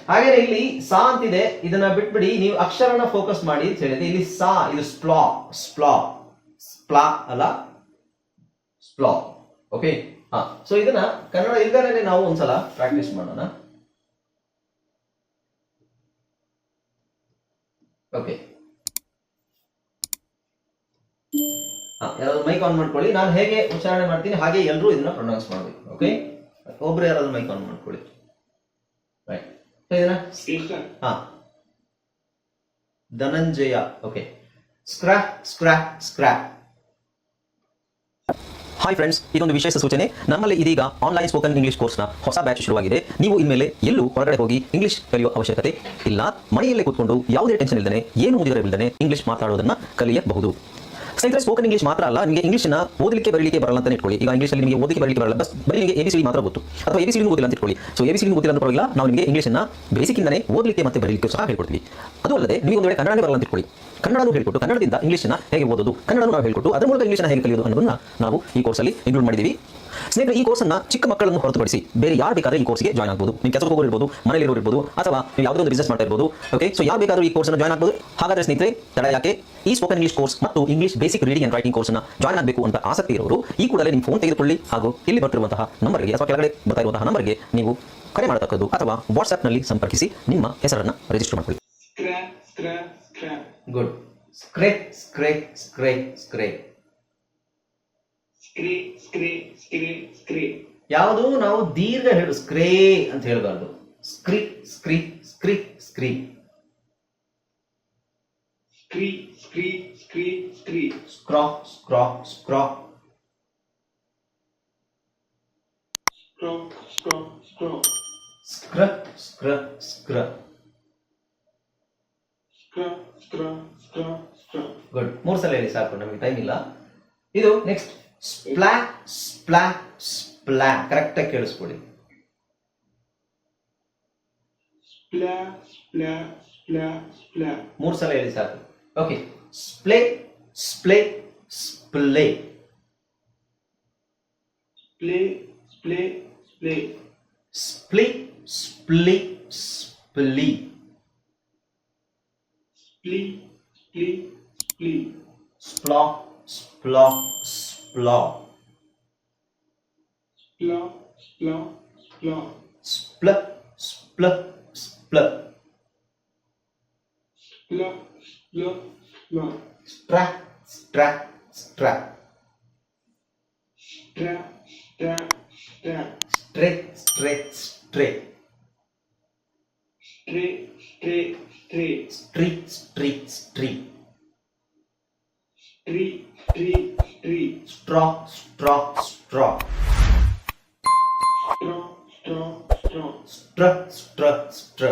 ಹಾಗೇನೆ ಇಲ್ಲಿ ಸಾ ಅಂತಿದೆ, ಇದನ್ನ ಬಿಟ್ಬಿಡಿ, ನೀವು ಅಕ್ಷರನ ಫೋಕಸ್ ಮಾಡಿ ಅಂತ ಹೇಳಿದೆ. ಇಲ್ಲಿ ಸಾ, ಇದು ಸ್ಪ್ಲಾ, ಸ್ಪ್ಲಾ, ಸ್ಪ್ಲಾ ಅಲ್ಲ ಸ್ಪ್ಲಾ. ಓಕೆ, ಹಾ. ಸೊ ಇದನ್ನ ಕನ್ನಡ ಇಲ್ದಾನೆ ನಾವು ಒಂದ್ಸಲ ಪ್ರಾಕ್ಟೀಸ್ ಮಾಡೋಣ. ಓಕೆ, ಯಾರಾದ್ರೂ ಮೈಕ್ ಆನ್ ಮಾಡ್ಕೊಳ್ಳಿ. ನಾನು ಹೇಗೆ ಉಚ್ಚಾರಣೆ ಮಾಡ್ತೀನಿ ಹಾಗೆ ಎಲ್ಲರೂ ಇದನ್ನ ಪ್ರೊನೌನ್ಸ್ ಮಾಡಬೇಕು. ಓಕೆ, ಒಬ್ರು ಯಾರಾದ್ರೂ ಮೈಕ್ ಆನ್ ಮಾಡ್ಕೊಳ್ಳಿ. ರೈಟ್, ಇದನ್ನ ಹಾ, ಧನಂಜಯ. ಓಕೆ, ಸ್ಕ್ರಾ ಸ್ಕ್ರಾ ಸ್ಕ್ರಾ. ಹಾಯ್ ಫ್ರೆಂಡ್ಸ್, ಇದೊಂದು ವಿಶೇಷ ಸೂಚನೆ. ನಮ್ಮಲ್ಲಿ ಇದೀಗ ಆನ್ಲೈನ್ ಸ್ಪೋಕನ್ ಇಂಗ್ಲಿಷ್ ಕೋರ್ಸ್ನ ಹೊಸ ಬ್ಯಾಚ್ ಶುರುವಾಗಿದೆ. ನೀವು ಇನ್ಮೇಲೆ ಎಲ್ಲೂ ಹೊರಗಡೆ ಹೋಗಿ ಇಂಗ್ಲಿಷ್ ಕಲಿಯುವ ಅವಶ್ಯಕತೆ ಇಲ್ಲ. ಮನೆಯಲ್ಲೇ ಕೂತ್ಕೊಂಡು ಯಾವುದೇ ಟೆನ್ಷನ್ ಇಲ್ಲದೆ, ಏನು ಮುಗಿದಿರಬಿಲ್ಲದೆ ಇಂಗ್ಲಿಷ್ ಮಾತಾಡೋದನ್ನ ಕಲಿಯಬಹುದು. ಸ್ನೇಹಿತರೆ, ಸ್ಪೋಕನ್ ಇಂಗ್ಲಿಷ್ ಮಾತ್ರ ಅಲ್ಲ, ನಿಮಗೆ ಇಂಗ್ಲಿಷ್ನ ಓದಲಿಕ್ಕೆ ಬರಲಿಕ್ಕೆ ಬರಲ್ಲ ಅಂತ ಇಟ್ಕೊಳ್ಳಿ. ಈಗ ಇಂಗ್ಲಿಷಲ್ಲಿ ನಿಮಗೆ ಓದಲಿಕ್ಕೆ ಬರಲಿಕ್ಕೆ ಬರಲ್ಲ, ಬರೀ ನಿಮಗೆ ABCD ಮಾತ್ರ ಗೊತ್ತು, ಅಥವಾ ABCD ಓದಿಲ್ಲ ಅಂತ ಇಟ್ಕೊಳ್ಳಿ. ಸೊ ABCD ಓದಿಲ್ಲ ಅಂತ ಪರವಾಗಿಲ್ಲ, ನಾವು ನಿಮಗೆ ಇಂಗ್ಲಿಷ್ನ ಬೇಸಿಕ್ಕಿಂದನೇ ಓದಲಿಕ್ಕೆ ಮತ್ತೆ ಬರಲಿಕ್ಕೆ ಸಹ ಹೇಳ್ಕೊಡ್ತೀವಿ. ಅದು ಅಲ್ಲದೆ ನೀವು ಒಂದು ವೇಳೆ ಕನ್ನಡನೇ ಬರಲ್ಲ ಅಂತ ಇಟ್ಕೊಳ್ಳಿ, ಕನ್ನಡನೂ ಹೇಳ್ಕೊಟ್ಟು ಕನ್ನಡದಿಂದ ಇಂಗ್ಲಿಷ್ನ ಹೇಗೆ ಓದೋದು, ಕನ್ನಡನೂ ನಾವು ಹೇಳ್ಕೊಟ್ಟು ಅದರ ಮೂಲಕ ಇಂಗ್ಲಿಷ್ನ ಹೇಗೆ ಕಲಿಯೋದು ಅನ್ನೋದನ್ನ ನಾವು ಈ ಕೋರ್ಸಲ್ಲಿ ಇನ್ಕ್ಲೂಡ್ ಮಾಡಿದ್ದೀವಿ. ಸ್ನೇಹಿತರೆ, ಈ ಕೋರ್ಸನ್ನು ಚಿಕ್ಕ ಮಕ್ಕಳನ್ನು ಹೊರತುಪಡಿಸಿ ಬೇರೆ ಯಾರು ಬೇಕಾದ್ರೆ ಈ ಕೋರ್ಸ್ಗೆ ಜಾಯ್ನ್ ಆಗ್ಬೋದು. ನೀವು ಕೆಲಸಕ್ಕೆ ಹೋಗೋರು ಇರ್ಬೋದು, ಮನೇಲಿ ಇರೋರು ಇರ್ಬೋದು, ಅಥವಾ ನೀವು ಯಾವುದೋ ಒಂದು ಬಿಸ್ನೆಸ್ ಮಾಡ್ತಾ ಇರ್ಬೋದು. ಓಕೆ, ಸೊ ಯಾರು ಬೇಕಾದರೂ ಈ ಕೋರ್ಸ್ನ ಜಾಯ್ನ್ ಆಗ್ಬೋದು. ಹಾಗಾದ್ರೆ ಸ್ನೇಹಿತರೆ, ತಡ ಯಾಕೆ? ಈ ಸ್ಪೋಕನ್ ಇಂಗ್ಲಿಷ್ ಕೋರ್ಸ್ ಮತ್ತು English basic reading and writing ಕೋರ್ಸ್ನ ಜಾಯ್ನ್ ಆಗಬೇಕು ಅಂತ ಆಸಕ್ತಿ ಇರೋರು ಈ ಕೂಡಲೇ ನಿಮ್ಮ ಫೋನ್ ತೆಗೆದುಕೊಳ್ಳಿ, ಹಾಗೂ ಇಲ್ಲಿ ಬರ್ತಿರುವಂತಹ ನಂಬರ್ಗೆ ಅಥವಾ ಕೆಳಗಡೆ ಬರ್ತಾ ಇರುವಂತಹ ನಂಬರ್ಗೆ ನೀವು ಕರೆ ಮಾಡತಕ್ಕದ್ದು, ಅಥವಾ ವಾಟ್ಸ್ಆ್ಯಪ್ನಲ್ಲಿ ಸಂಪರ್ಕಿಸಿ ನಿಮ್ಮ ಹೆಸರನ್ನು ರಿಜಿಸ್ಟರ್ ಮಾಡಿಕೊಳ್ಳಿ. ಗುಡ್. ಸ್ಕ್ರೇ ಸ್ಕ್ರೇ ಸ್ಕ್ರೇ ಸ್ಕ್ರೇ. ಯಾವುದು ನಾವು ದೀರ್ಘ ಹೇಳು ಸ್ಕ್ರೇ ಅಂತ ಹೇಳಬಾರ್ದು. ಸ್ಕ್ರಿ ಸ್ಕ್ರಿ ಸ್ಕ್ರಿ ಸ್ಕ್ರಿ ಸ್ಕ್ರಿ ಸ್ಕ್ರಿ ಸ್ಕ್ರಿ ಸ್ಕ್ರಿ. ಸ್ಕ್ರಾ ಸ್ಕ್ರಾ ಸ್ಕ್ರಾ. ಸ್ಕ್ರಾ ಸ್ಕ್ರಾ ಸ್ಕ್ರಾ. ಸ್ಕ್ರ ಸ್ಕ್ರ ಸ್ಕ್ರ. ಸ್ಕ್ರ ಸ್ಕ್ರ ಸ್ಕ್ರ ಸ್ಕ್ರ. ಗುಡ್. 3 ಸಲ ಹೇಳಿ ಸಾಕು, ನಮಗೆ ಟೈಮ್ ಇಲ್ಲ. ಇದು ನೆಕ್ಸ್ಟ್ ಸ್ಪ್ಲಾ ಸ್ಪ್ಲಾ ಸ್ಪ್ಲಾ. ಕರೆಕ್ಟ್ ಆಗಿ ಕೇಳಿಸ್ಕೊಳ್ಳಿ. ಸ್ಪ್ಲಾ ಸ್ಪ್ಲಾ ಸ್ಪ್ಲಾ ಸ್ಪ್ಲಾ. 3 ಸಲ ಹೇಳಿ ಸಾಕು. ಓಕೆ, ಸ್ಪ್ಲೇ ಸ್ಪ್ಲೇ ಸ್ಪ್ಲೇ. ಸ್ಪ್ಲೇ ಸ್ಪ್ಲೇ ಸ್ಪ್ಲೇ. ಸ್ಪ್ಲಿ ಸ್ಪ್ಲಿ ಸ್ಪ್ಲಿ. ಸ್ಪ್ಲಿ ಸ್ಪ್ಲಿ ಸ್ಪ್ಲಿ. ಸ್ಪ್ಲಾ ಸ್ಪ್ಲಾ ಸ್ಪ್ಲಾ. ಸ್ಪ್ಲಾ ಸ್ಪ್ಲಾ ಸ್ಪ್ಲಾ. ಸ್ಪ್ಲ ಸ್ಪ್ಲ ಸ್ಪ್ಲ. ಸ್ಪ್ಲ ಸ್ಪ್ಲ ಸ್ಪ್ಲ. ಸ್ಟ್ರಾ ಸ್ಟ್ರಾ ಸ್ಟ್ರಾ. ಸ್ಟ್ರಾ ಸ್ಟ್ರಾ ಸ್ಟ್ರಾ. ಸ್ಟ್ರೇ ಸ್ಟ್ರೇ ಸ್ಟ್ರೇ. ಸ್ಟ್ರೇ ಸ್ಟ್ರೇ ಸ್ಟ್ರೇ. ಸ್ಟ್ರೀ ಸ್ಟ್ರೀ ಸ್ಟ್ರೀ. ಸ್ಟ್ರೀ ಸ್ಟ್ರೀ ಸ್ಟ್ರೀ. ಸ್ಟ್ರಾ ಸ್ಟ್ರಾ ಸ್ಟ್ರಾ. ಸ್ಟ್ರಾ ಸ್ಟ್ರಾ ಸ್ಟ್ರಾ. ಸ್ಟ್ರ ಸ್ಟ್ರ ಸ್ಟ್ರ.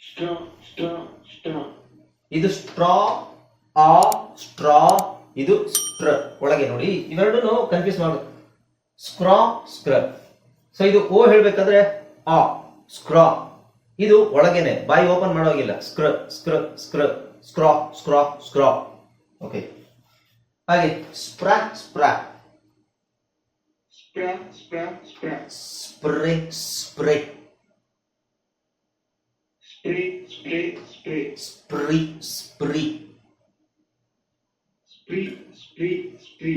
ಸ್ಟ್ರಾ ಸ್ಟ್ರಾ ಸ್ಟ್ರಾ. ಇದು ಸ್ಟ್ರಾ ಆ ಸ್ಟ್ರಾ, ಇದು ಸ್ಟ್ರ. ಒಳಗೆ ನೋಡಿ, ಇವೆರಡೂ ಕನ್ಫ್ಯೂಸ್ ಮಾಡೋದು. ಸ್ಕ್ರಾ ಸ್ಕ್ರ. ಸೊ ಇದು ಓ ಹೇಳ್ಬೇಕಾದ್ರೆ ಆ ಸ್ಕ್ರಾ. ಇದು ಒಳಗೇನೆ, ಬಾಯಿ ಓಪನ್ ಮಾಡೋಗಿಲ್ಲ. ಸ್ಕ್ರ ಸ್ಕ್ರ ಸ್ಕ್ರ. ಸ್ಕ್ರಾ ಸ್ಕ್ರಾ ಸ್ಕ್ರಾ. ಓಕೆ, ಹಾಗೆ ಸ್ಪ್ರಾ ಸ್ಪ್ರಾ. ಸ್ಪ್ರಾ ಸ್ಪ್ರಾ ಸ್ಪ್ರಾ. ಸ್ಪ್ರೇ ಸ್ಪ್ರೇ. ಸ್ಪ್ರೇ ಸ್ಪ್ರೇ ಸ್ಪ್ರೇ. ಸ್ಪ್ರೀ ಸ್ಪ್ರೀ. ಸ್ಪ್ರೀ ಸ್ಪ್ರೀ ಸ್ಪ್ರೀ.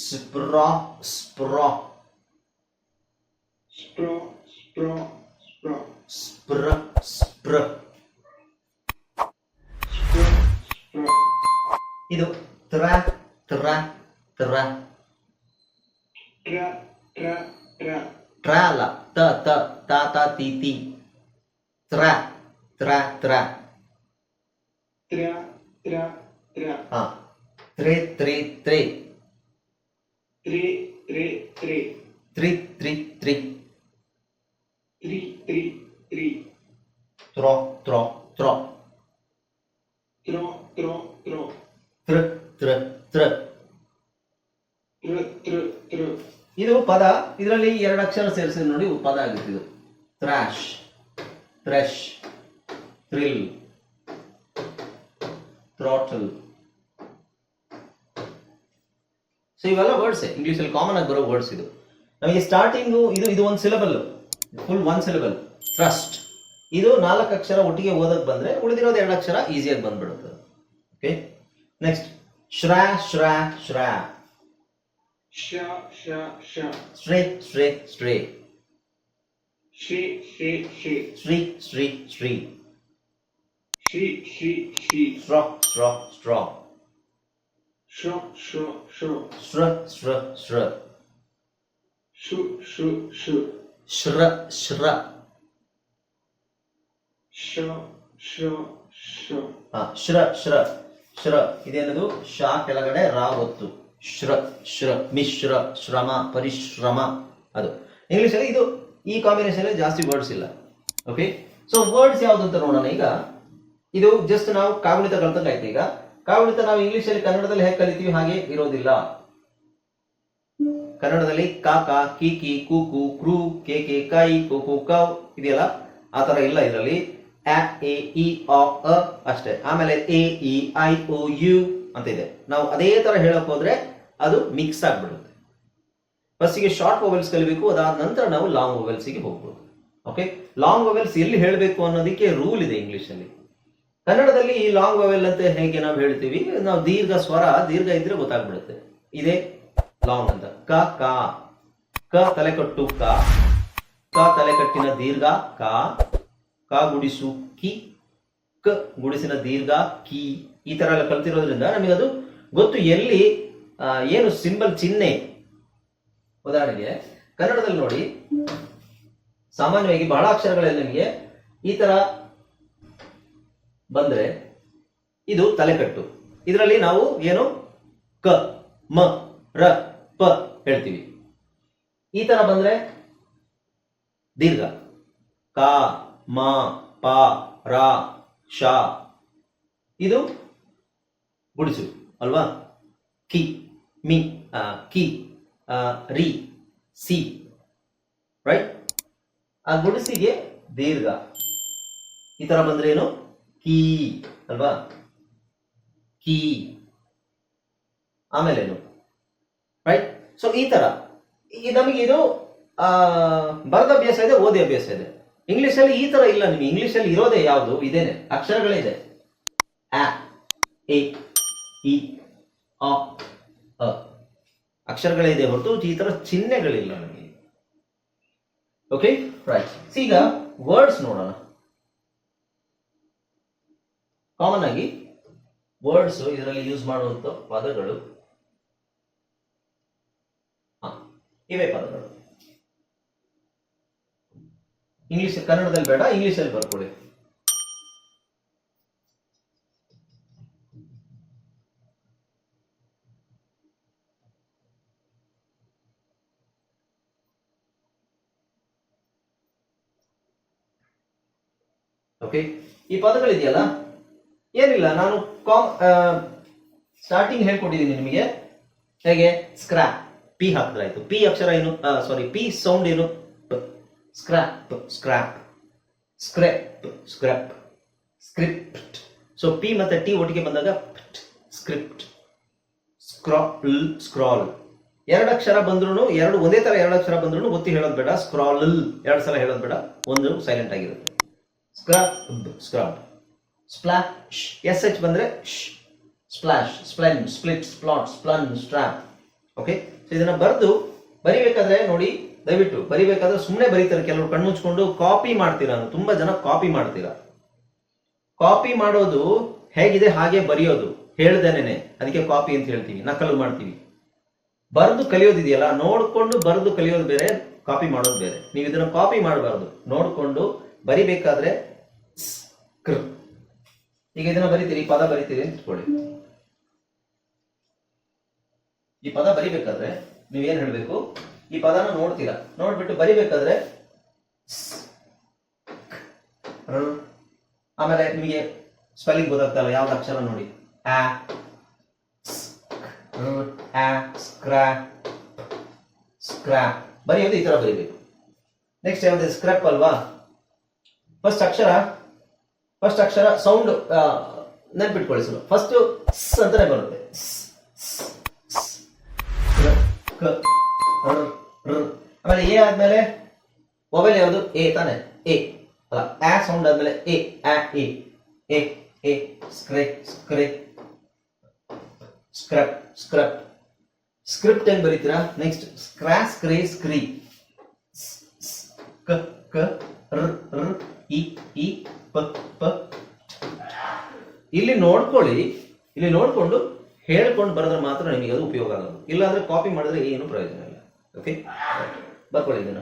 ಸ್ಪ್ರಾ ಸ್ಪ್ರಾ. ಸ್ಪ್ರಾ ಸ್ಪ್ರಾ ಸ್ಪ್ರಾ. ಸ್ಪ್ರ ಸ್ಪ್ರ. ಇದು ತ್ರ ತ್ರ ತ್ರ. ಟ್ರ ಟ್ರ ಟ್ರ. ಟ್ರ ಅಲ್ಲ, ತ ತ ತ ತ ತಿ ತಿ. ತ್ರ ತ್ರ ತ್ರ. ತ್ರ ತ್ರ ತ್ರ. ಹಾ, ತ್ರೆ ತ್ರೆ ತ್ರೆ. ತ್ರೆ ತ್ರೆ ತ್ರೆ. ತ್ರಿ ತ್ರಿ ತ್ರಿ. ತ್ರಿ ತ್ರಿ ತ್ರಿ. ತ್ರೋ ತ್ರೋ ತ್ರೋ. ತ್ರೋ ತ್ರೋ ತ್ರೋ. ತ್ರ ತ್ರ ತ್ರ. ತ್ರ ತ್ರ ತ್ರ. ಇದು ಪದ. ಇದರಲ್ಲಿ 2 ಅಕ್ಷರ ಸೇರಿಸಿ ನೋಡಿ ಪದ ಆಗುತ್ತೆ. ಇದು ಥ್ರಾಶ್, ಥ್ರೆಶ್, ಥ್ರಿಲ್, ಥ್ರಾಟಲ್. ಸೊ ಇವೆಲ್ಲ ವರ್ಡ್ಸ್ ಇಂಗ್ಲಿಷ್ ಅಲ್ಲಿ ಕಾಮನ್ ಆಗಿ ಬರೋ ವರ್ಡ್ಸ್. ಇದು ನಮಗೆ ಸ್ಟಾರ್ಟಿಂಗು ಇದು ಒಂದು syllable. Full one syllable trust. ಇದು 4 ಅಕ್ಷರ ಒಟ್ಟಿಗೆ ಓದಕ್ ಬಂದ್ರೆ ಉಳಿದಿರೋದು 2 ಅಕ್ಷರ ಈಸಿಯಾಗಿ ಬಂದ್ಬಿಡುತ್ತೆ. ಓಕೆ, ನೆಕ್ಸ್ಟ್ ಶ್ರಾ ಶ್ರಾ ಶ್ರಾ. Sha, sha, sha. ಸ್ಟ್ರೇ ಸ್ಟ್ರೇ ಸ್ಟ್ರೇ. She, she, she. ಶ್ರೀ ಶ್ರೀ ಶ್ರೀ. She, she, she. ಸ್ಟ್ರಾ ಸ್ಟ್ರಾ ಸ್ಟ್ರಾ. Sho, sho, sho. ಶ್ರ ಶ್ರ ಶ್ರ. Shu, shu, shu. ಶ್ರ ಶ್ರ. Sho, sho, sho. ಶ್ರ ಶ್ರ ಶ್ರ. ಇದೇನದು ಶಾ ಕೆಳಗಡೆ ರಾ ಒತ್ತು. ಶ್ರ ಶ್ರ ಮಿಶ್ರ ಶ್ರಮ ಪರಿಶ್ರಮ. ಅದು ಇಂಗ್ಲಿಷಲ್ಲಿ ಇದು ಈ ಕಾಂಬಿನೇಷನ್ ಜಾಸ್ತಿ ವರ್ಡ್ಸ್ ಇಲ್ಲ. ಓಕೆ, ಸೊ ವರ್ಡ್ಸ್ ಯಾವ್ದು ಅಂತ ನೋಡೋಣ. ಈಗ ಇದು ಜಸ್ಟ್ ನಾವು ಕಾಗುಣಿತ ಕಲ್ತಂಗೆ ಆಯ್ತು. ಈಗ ಕಾಗುಣಿತ ನಾವು ಇಂಗ್ಲಿಷಲ್ಲಿ ಕನ್ನಡದಲ್ಲಿ ಹೇಗೆ ಕಲಿತೀವಿ ಹಾಗೆ ಇರೋದಿಲ್ಲ. ಕನ್ನಡದಲ್ಲಿ ಕಾಕ ಕೀಕಿ ಕೂಕು ಕ್ರೂ ಕೇಕೆ ಕೈ ಕೂಕು ಕವ್ ಇದೆಯಲ್ಲ, ಆ ತರ ಇಲ್ಲ ಇದರಲ್ಲಿ. ಎ ಇ ಅ ಅಷ್ಟೇ. ಆಮೇಲೆ A E I O U ಅಂತ ಇದೆ. ನಾವು ಅದೇ ತರ ಹೇಳಕ್ ಹೋದ್ರೆ ಅದು ಮಿಕ್ಸ್ ಆಗ್ಬಿಡುತ್ತೆ. ಫಸ್ಟಿಗೆ ಶಾರ್ಟ್ ವೊವೆಲ್ಸ್ ಕಲಿಬೇಕು, ಅದಾದ ನಂತರ ನಾವು ಲಾಂಗ್ ವೊವೆಲ್ಸ್ಗೆ ಹೋಗ್ಬೋದು. ಓಕೆ, ಲಾಂಗ್ ವೊವೆಲ್ಸ್ ಎಲ್ಲಿ ಹೇಳಬೇಕು ಅನ್ನೋದಕ್ಕೆ ರೂಲ್ ಇದೆ ಇಂಗ್ಲಿಷ್ ಅಲ್ಲಿ. ಕನ್ನಡದಲ್ಲಿ ಈ ಲಾಂಗ್ ವೊವೆಲ್ ಅಂತ ಹೇಗೆ ನಾವು ಹೇಳ್ತೀವಿ, ನಾವು ದೀರ್ಘ ಸ್ವರ ದೀರ್ಘ ಇದ್ರೆ ಗೊತ್ತಾಗ್ಬಿಡುತ್ತೆ. ಇದೇ ಲಾಂಗ್ ಅಂತ. ಕ ಕ ಕ ತಲೆಕಟ್ಟು ಕ, ಕ ತಲೆಕಟ್ಟಿನ ದೀರ್ಘ ಕ, ಕ ಗುಡಿಸು ಕಿ, ಕ ಗುಡಿಸಿನ ದೀರ್ಘ ಕಿ. ಈ ತರ ಎಲ್ಲ ಕಲ್ತಿರೋದ್ರಿಂದ ನಮಗದು ಗೊತ್ತು ಎಲ್ಲಿ ಏನು ಸಿಂಬಲ್ ಚಿಹ್ನೆ. ಉದಾಹರಣೆಗೆ ಕನ್ನಡದಲ್ಲಿ ನೋಡಿ, ಸಾಮಾನ್ಯವಾಗಿ ಬಹಳ ಅಕ್ಷರಗಳಲ್ಲಿ ನಮಗೆ ಈ ತರ ಬಂದ್ರೆ ಇದು ತಲೆಕಟ್ಟು. ಇದರಲ್ಲಿ ನಾವು ಏನು ಕ ಮ ರ ಪ ಹೇಳ್ತೀವಿ. ಈ ತರ ಬಂದ್ರೆ ದೀರ್ಘ ಕ ಮ ಪ ರ ಶ. ಇದು ಗುಡಿಸು ಅಲ್ವಾ. ಕಿ ಮಿ ಕಿ ರಿ ಸಿ, ರೈಟ್. ಆ ಗುಡಿಸಿಗೆ ದೀರ್ಘ. ಈ ತರ ಬಂದ್ರೆ ಏನು ಕೀ ಅಲ್ವಾ, ಕೀ. ಆಮೇಲೆ ಏನು, ರೈಟ್. ಸೊ ಈ ತರ ನಮಗೆ ಇದು ಬರದ ಅಭ್ಯಾಸ ಇದೆ, ಓದಿ ಅಭ್ಯಾಸ ಇದೆ. ಇಂಗ್ಲಿಷ್ ಅಲ್ಲಿ ಈ ತರ ಇಲ್ಲ. ನಿಮಗೆ ಇಂಗ್ಲಿಷ್ ಅಲ್ಲಿ ಇರೋದೇ ಯಾವುದು ಇದೇನೆ, ಅಕ್ಷರಗಳಿದೆ. ಆ ಎ ಇ ಅ ಅ ಅಕ್ಷರಗಳಿದೆ ಹೊರತು ಈ ತರ ಚಿಹ್ನೆಗಳಿಲ್ಲ ನಮಗೆ. Okay, right. ಈಗ ವರ್ಡ್ಸ್ ನೋಡೋಣ. ಕಾಮನ್ ಆಗಿ ವರ್ಡ್ಸ್ ಇದರಲ್ಲಿ ಯೂಸ್ ಮಾಡುವಂತ ಪದಗಳು ಇವೇ ಪದಗಳು. ಇಂಗ್ಲಿಷ್ ಕನ್ನಡದಲ್ಲಿ ಬೇಡ, ಇಂಗ್ಲಿಷ್ ಅಲ್ಲಿ ಬರ್ಕೊಳ್ಳಿ. ಓಕೆ, ಈ ಪದಗಳಿದೆಯಲ್ಲ, ಏನಿಲ್ಲ, ನಾನು ಸ್ಟಾರ್ಟಿಂಗ್ ಹೇಳ್ಕೊಟ್ಟಿದ್ದೀನಿ ನಿಮಗೆ ಹೇಗೆ. ಸ್ಕ್ರಾಪ್ ಪಿ ಹಾಕಿದ್ರಾಯ್ತು. ಪಿ ಅಕ್ಷರ ಏನು, ಸಾರಿ ಪಿ ಸೌಂಡ್ ಏನು, ಸ್ಕ್ರಾಪ್ ಸ್ಕ್ರಾಪ್, ಸ್ಕ್ರೆಪ್ ಸ್ಕ್ರಾಪ್, ಸ್ಕ್ರಿಪ್ಟ್. ಸೊ ಪಿ ಮತ್ತೆ ಟಿ ಒಟ್ಟಿಗೆ ಬಂದಾಗ ಸ್ಕ್ರಿಪ್ಟ್. Scroll scroll. 2 ಅಕ್ಷರ ಬಂದ್ರು, ಒಂದೇ ತರ 2 ಅಕ್ಷರ ಬಂದ್ರು ಒತ್ತಿ ಹೇಳೋದು ಬೇಡ. ಸ್ಕ್ರಾಲ್ 2 ಸಲ ಹೇಳೋದು ಬೇಡ, ಒಂದು ಸೈಲೆಂಟ್ ಆಗಿರುತ್ತೆ. Scrap scrap. Splash S H ಬಂದ್ರೆ ಸ್ಪ್ಲಾಶ್, ಸ್ಪ್ಲೆನ್, ಸ್ಪ್ಲಿಟ್, ಸ್ಪ್ಲಾಟ್, ಸ್ಪ್ಲನ್, ಸ್ಟ್ರಾಪ್. ಓಕೆ, ಸೊ ಇದನ್ನ ಬರಿಬೇಕಾದ್ರೆ ನೋಡಿ, ದಯವಿಟ್ಟು ಬರಿಬೇಕಾದ್ರೆ ಸುಮ್ಮನೆ ಬರೀತಾರೆ. ಕೆಲವರು ಕಣ್ಣು ಮುಚ್ಕೊಂಡು ಕಾಪಿ ಮಾಡ್ತೀರಾ. ತುಂಬಾ ಜನ ಕಾಪಿ ಮಾಡ್ತೀರಾ. ಕಾಪಿ ಮಾಡೋದು ಹೇಗಿದೆ ಹಾಗೆ ಬರೆಯೋದು ಹೇಳ್ದೇನೆ, ಅದಕ್ಕೆ ಕಾಪಿ ಅಂತ ಹೇಳ್ತೀವಿ, ನಕಲು ಮಾಡ್ತೀವಿ. ಬರೆದು ಕಲಿಯೋದಿದೆಯಲ್ಲ, ನೋಡ್ಕೊಂಡು ಬರೆದು ಕಲಿಯೋದು ಬೇರೆ, ಕಾಪಿ ಮಾಡೋದು ಬೇರೆ. ನೀವು ಇದನ್ನ ಕಾಪಿ ಮಾಡಬಾರ್ದು, ನೋಡ್ಕೊಂಡು ಬರಿಬೇಕಾದ್ರೆ ಈಗ ಇದನ್ನ ಬರಿತೀರಿ, ಪದ ಬರಿತೀರಿ ಅಂತ ಇಟ್ಕೊಳ್ಳಿ. ಈ ಪದ ಬರಿಬೇಕಾದ್ರೆ ನೀವೇನ್ ಹೇಳ್ಬೇಕು, ಈ ಪದನ ನೋಡ್ತೀರಾ, ನೋಡ್ಬಿಟ್ಟು ಬರಿಬೇಕಾದ್ರೆ ಆಮೇಲೆ ನಿಮಗೆ ಸ್ಪೆಲ್ಲಿಂಗ್ ಗೊತ್ತಾಗ್ತಲ್ಲ, ಯಾವ್ದು ಅಕ್ಷರ ನೋಡಿ. ಸ್ಕ್ರಾಪ್ ಬರೆಯೋದು ಈ ತರ ಬರಿಬೇಕು. ನೆಕ್ಸ್ಟ್ ಯಾವ್ದು, ಸ್ಕ್ರಾಪ್ ಅಲ್ವಾ. ಫಸ್ಟ್ ಅಕ್ಷರ ಸೌಂಡ್ ನೆನ್ಪಿಟ್ಕೊಳ್ಳಿ. ಫಸ್ಟ್ ಸ್ ಅಂತಾನೆ ಬರುತ್ತೆ. ಆಮೇಲೆ ಎ ಆದ್ಮೇಲೆ ಮೊಬೈಲ್ ಯಾವುದು? ಎ ತಾನೆ, ಎ ಅಲ್ಲ, ಆ ಸೌಂಡ್ ಆದ್ಮೇಲೆ ಎ, ಆ, ಎ, ಎ, ಎ, ಸ್ಕ್ರೇ, ಸ್ಕ್ರೇ, ಸ್ಕ್ರಪ್, ಸ್ಕ್ರಪ್. ಸ್ಕ್ರಿಪ್ಟ್ ಹೆಂಗ್ ಬರೀತೀರಾ? ನೆಕ್ಸ್ಟ್ ಸ್ಕ್ರಾ, ಸ್ಕ್ರೇ, ಸ್ಕ್ರೀ, ಕ, ಕ, ರ್, ರ್, ಇ, ಪ, ಪ. ಇಲ್ಲಿ ನೋಡ್ಕೊಳ್ಳಿ, ಇಲ್ಲಿ ನೋಡ್ಕೊಂಡು ಹೇಳ್ಕೊಂಡು ಬರೆದ್ರೆ ಮಾತ್ರ ನಿಮಗೆ ಅದು ಉಪಯೋಗ ಆಗೋದು. ಇಲ್ಲಾಂದ್ರೆ ಕಾಪಿ ಮಾಡಿದ್ರೆ ಏನು ಪ್ರಯೋಜನ ಇಲ್ಲ. ಓಕೆ, ಬರ್ಕೊಳ್ಳಿ ಇದನ್ನ.